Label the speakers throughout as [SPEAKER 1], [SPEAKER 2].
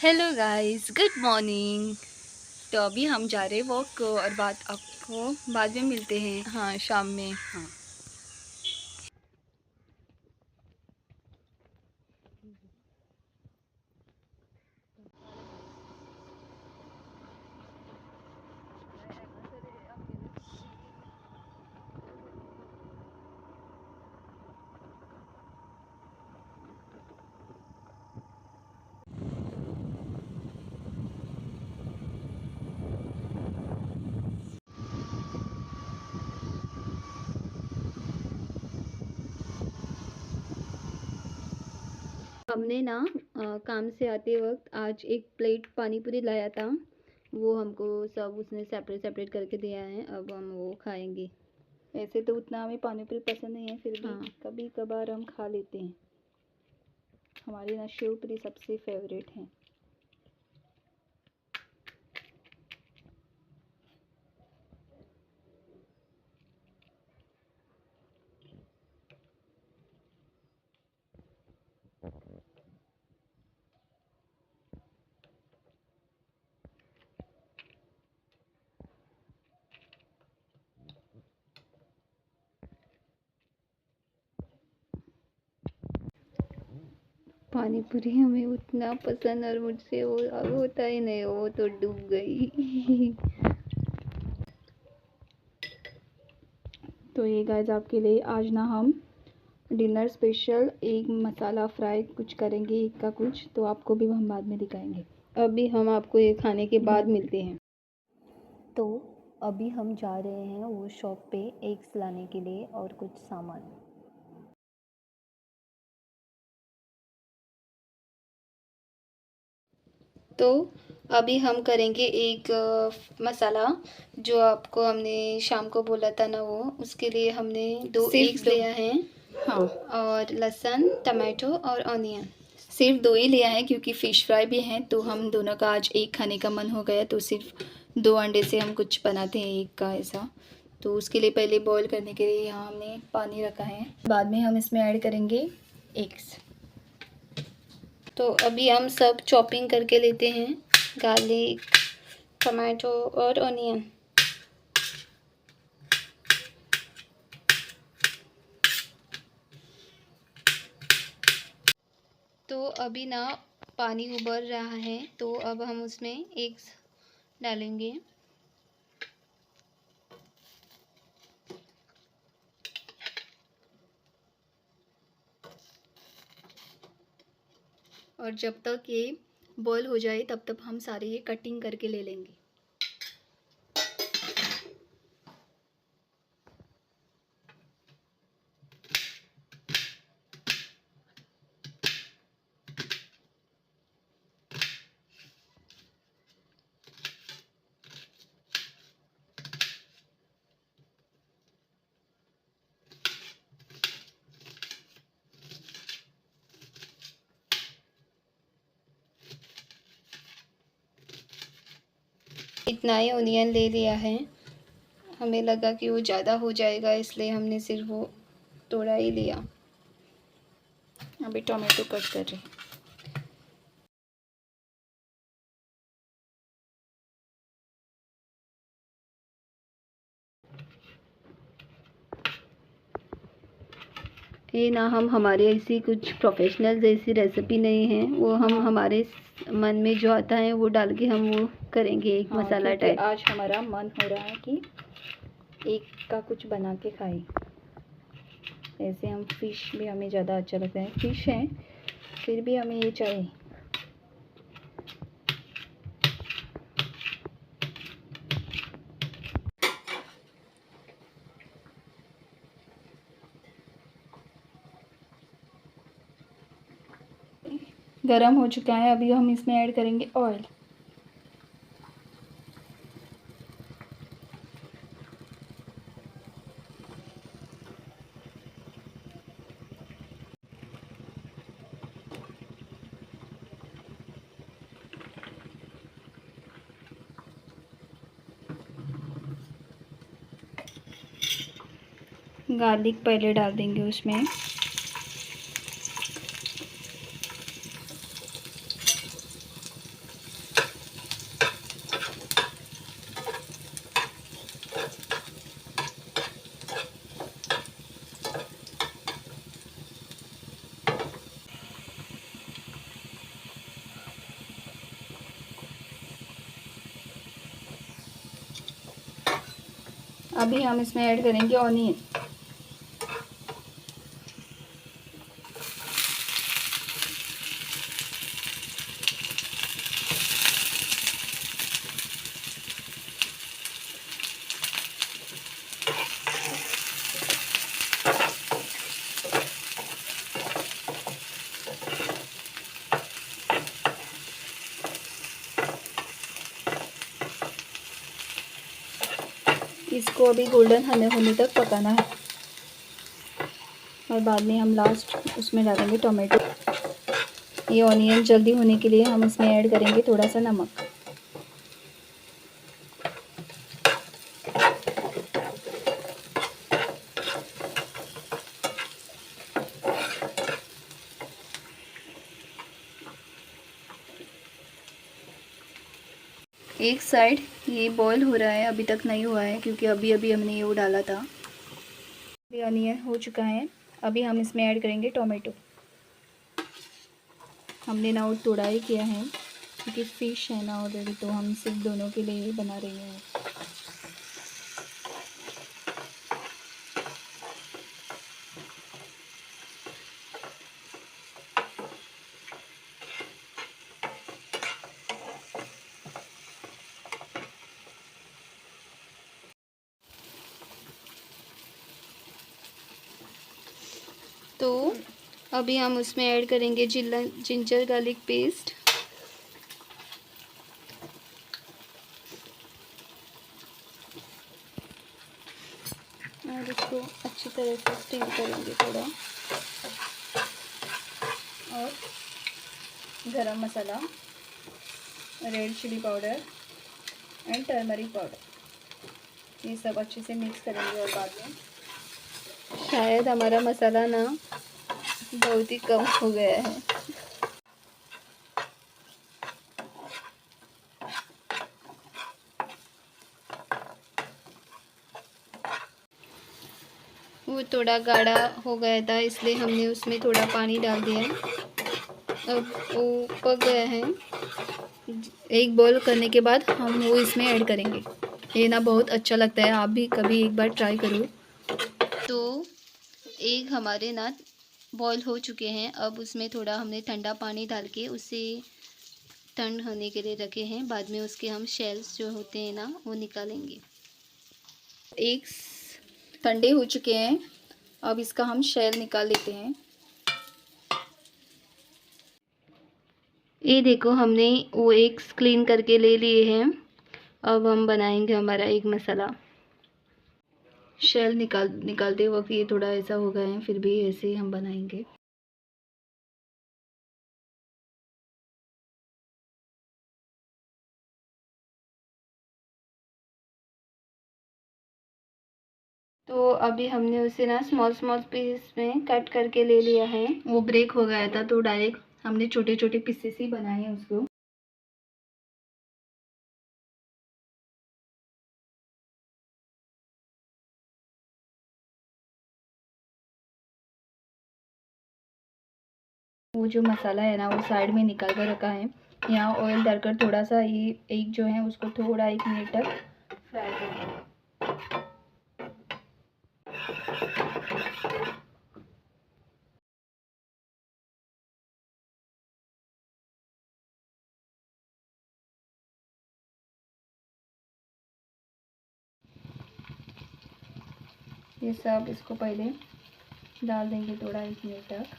[SPEAKER 1] Hello guys, good morning. तो अभी हम जा रहे हैं वॉक को और बात आपको बाद में मिलते हैं। हाँ, शाम में। हाँ, हमने ना काम से आते वक्त आज एक प्लेट पानी पूरी लाया था। वो हमको सब उसने सेपरेट सेपरेट करके दिया है। अब हम वो खाएंगे। ऐसे तो उतना हमें पानी पूरी पसंद नहीं है, फिर भी हाँ, कभी कभार हम खा लेते हैं। हमारी ना शेव पूरी सबसे फेवरेट है। पानी पूरी हमें उतना पसंद और मुझसे वो अब होता ही नहीं, वो तो डूब गई। तो ये गाइस आपके लिए आज ना हम डिनर स्पेशल एक मसाला फ्राई कुछ करेंगे, एक का कुछ, तो आपको भी हम बाद में दिखाएंगे। अभी हम आपको ये खाने के बाद मिलते हैं। तो अभी हम जा रहे हैं वो शॉप पे एग्स लाने के लिए और कुछ सामान। तो अभी हम करेंगे एक मसाला जो आपको हमने शाम को बोला था ना, वो उसके लिए हमने दो एग्स लिया है। हाँ, और लहसुन, टमाटो और ऑनियन। सिर्फ दो ही लिया है क्योंकि फ़िश फ्राई भी है, तो हम दोनों का आज एक खाने का मन हो गया, तो सिर्फ दो अंडे से हम कुछ बनाते हैं एक का ऐसा। तो उसके लिए पहले बॉईल करने के लिए यहाँ हमने पानी रखा है, बाद में हम इसमें ऐड करेंगे एग्स। तो अभी हम सब चॉपिंग करके लेते हैं, गार्लिक, टमाटो और ऑनियन। तो अभी ना पानी उबल रहा है, तो अब हम उसमें एग्स डालेंगे। और जब तक ये बॉईल हो जाए तब तक हम सारे ये कटिंग करके ले लेंगे। इतना ही ओनियन ले लिया है, हमें लगा कि वो ज़्यादा हो जाएगा इसलिए हमने सिर्फ वो थोड़ा ही लिया। अभी टोमेटो कट कर रहे हैं। ये ना हम हमारे ऐसी कुछ प्रोफेशनल जैसी रेसिपी नहीं है, वो हम हमारे मन में जो आता है वो डाल के हम वो करेंगे एक मसाला टाइप। आज हमारा मन हो रहा है कि एक का कुछ बना के खाएं। ऐसे हम फ़िश भी हमें ज़्यादा अच्छा लगता है, फ़िश है फिर भी हमें ये चाहिए। गरम हो चुका है, अभी हम इसमें ऐड करेंगे ऑयल। गार्लिक पहले डाल देंगे उसमें।
[SPEAKER 2] अभी हम इसमें ऐड करेंगे ऑनियन। इसको अभी गोल्डन होने तक पकाना है और बाद में हम लास्ट उसमें डालेंगे टोमेटो। ये ऑनियन जल्दी होने के लिए हम इसमें ऐड करेंगे थोड़ा सा नमक। एक साइड ये बॉईल हो रहा है, अभी तक नहीं हुआ है क्योंकि अभी अभी हमने ये वो डाला था। अभी ऑनियन हो चुका है, अभी हम इसमें ऐड करेंगे टोमेटो। हमने ना थोड़ा ही किया है क्योंकि फ़िश है ना ऑलरेडी, तो हम सिर्फ दोनों के लिए ही बना रहे हैं।
[SPEAKER 1] तो अभी हम उसमें ऐड करेंगे जिंजर गार्लिक पेस्ट। और इसको अच्छी तरह से स्टीम करेंगे थोड़ा।
[SPEAKER 2] और गरम मसाला, red chilli powder and turmeric powder, ये सब अच्छे से मिक्स करेंगे। और बाद में
[SPEAKER 1] शायद हमारा मसाला ना बहुत ही कम हो गया है। वो थोड़ा गाढ़ा हो गया था, इसलिए हमने उसमें थोड़ा पानी डाल दिया। अब वो पक गया है। एक बॉईल करने के बाद हम वो इसमें ऐड करेंगे। ये ना बहुत अच्छा लगता है, आप भी कभी एक बार ट्राई करो। तो एग हमारे ना बॉईल हो चुके हैं। अब उसमें थोड़ा हमने ठंडा पानी डाल के उसे ठंड होने के लिए रखे हैं। बाद में उसके हम शेल्स जो होते हैं ना वो निकालेंगे।
[SPEAKER 2] एग्स ठंडे हो चुके हैं, अब इसका हम शेल निकाल लेते हैं।
[SPEAKER 1] ये देखो हमने वो एग्स क्लीन करके ले लिए हैं। अब हम बनाएंगे हमारा एग मसाला।
[SPEAKER 2] शेल निकालते वक्त ये थोड़ा ऐसा हो गया है, फिर भी ऐसे ही हम बनाएंगे।
[SPEAKER 1] तो अभी हमने उसे ना स्मॉल स्मॉल पीस में कट करके ले लिया है।
[SPEAKER 2] वो ब्रेक हो गया था तो डायरेक्ट हमने छोटे छोटे पीसेस ही बनाए हैं उसको। वो जो मसाला है ना वो साइड में निकाल कर रखा है। यहाँ ऑयल डालकर थोड़ा सा ये एग जो है उसको थोड़ा 1 मिनट तक फ्राई करेंगे। ये सब इसको पहले डाल देंगे थोड़ा 1 मिनट तक।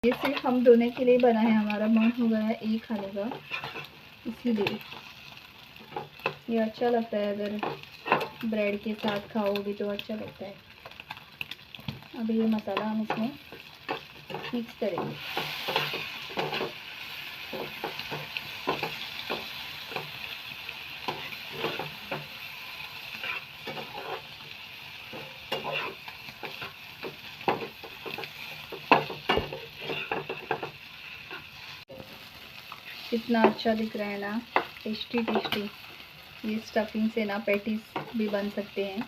[SPEAKER 2] ये सिर्फ हम दोनों के लिए बना है, हमारा मन हो गया है एक खाने का, इसीलिए। ये अच्छा लगता है, अगर ब्रेड के साथ खाओगे तो अच्छा लगता है। अभी ये मसाला हम इसमें मिक्स करेंगे। कितना अच्छा दिख रहा है ना, टेस्टी टेस्टी। ये स्टफिंग से ना पैटीज भी बन सकते हैं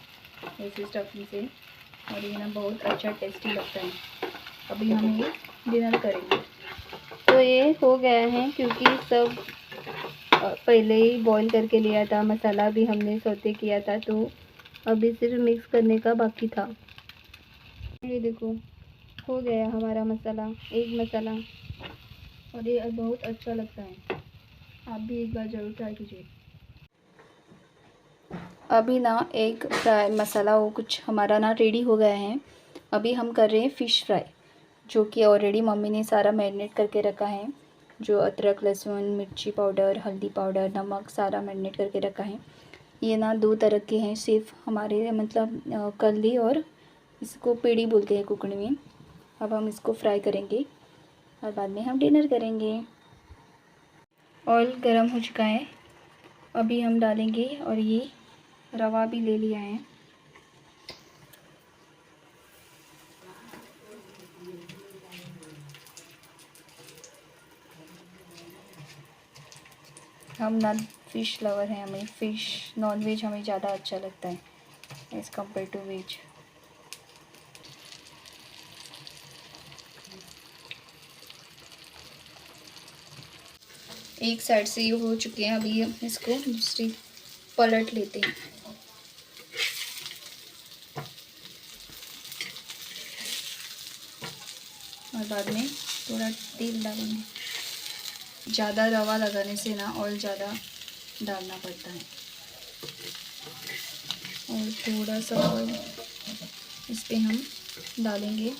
[SPEAKER 2] ऐसे स्टफिंग से, और ये ना बहुत अच्छा टेस्टी लगता है। अभी हम ये डिनर करेंगे।
[SPEAKER 1] तो ये हो गया है क्योंकि सब पहले ही बॉईल करके लिया था, मसाला भी हमने सौते किया था, तो अभी सिर्फ मिक्स करने का बाकी था। ये देखो हो गया हमारा मसाला, एक मसाला,
[SPEAKER 2] और ये बहुत अच्छा लगता है। आप भी एक बार ज़रूर ट्राई कीजिए।
[SPEAKER 1] अभी ना एक फ्राई मसाला वो कुछ हमारा ना रेडी हो गया है। अभी हम कर रहे हैं फ़िश फ्राई, जो कि ऑलरेडी मम्मी ने सारा मैरिनेट करके रखा है। जो अदरक, लहसुन, मिर्ची पाउडर, हल्दी पाउडर, नमक सारा मैरिनेट करके रखा है। ये ना 2 तरह के हैं सिर्फ हमारे, मतलब कली और इसको पेड़ी बोलते हैं कुकड़ी में। अब हम इसको फ्राई करेंगे और बाद में हम डिनर करेंगे। ऑयल गरम हो चुका है, अभी हम डालेंगे, और ये रवा भी ले लिया है। हम ना फ़िश लवर हैं, हमें फ़िश नॉन वेज हमें ज़्यादा अच्छा लगता है एज़ कम्पेयर टू वेज। एक साइड से ये हो चुके हैं, अभी हम इसको दूसरी पलट लेते हैं। और बाद में थोड़ा तेल डालेंगे। ज़्यादा रवा लगाने से ना ऑयल ज़्यादा डालना पड़ता है, और थोड़ा सा ऑयल इस पे हम डालेंगे।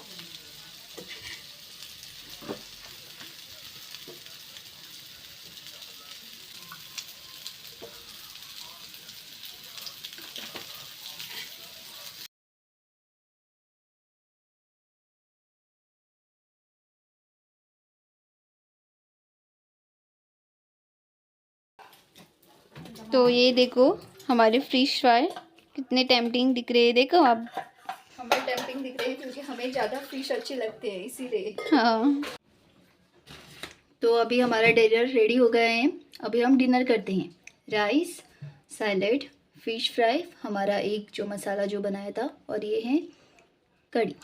[SPEAKER 1] तो ये देखो हमारे फ़िश फ्राई कितने टेम्पटिंग दिख रहे हैं, देखो आप।
[SPEAKER 2] हमें टेम्पटिंग दिख रही है क्योंकि हमें ज़्यादा फ़िश अच्छे लगते हैं इसीलिए।
[SPEAKER 1] हाँ, तो अभी हमारा डिनर रेडी हो गया है। अभी हम डिनर करते हैं। राइस, सैलेड, फ़िश फ्राई, हमारा एक जो मसाला जो बनाया था, और ये है कड़ी।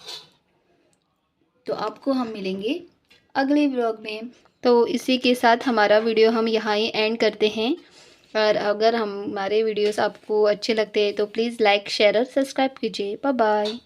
[SPEAKER 1] तो आपको हम मिलेंगे अगले व्लॉग में। तो इसी के साथ हमारा वीडियो हम यहाँ ही एंड करते हैं। और अगर हमारे वीडियोस आपको अच्छे लगते हैं तो प्लीज़ लाइक, शेयर और सब्सक्राइब कीजिए। Bye bye.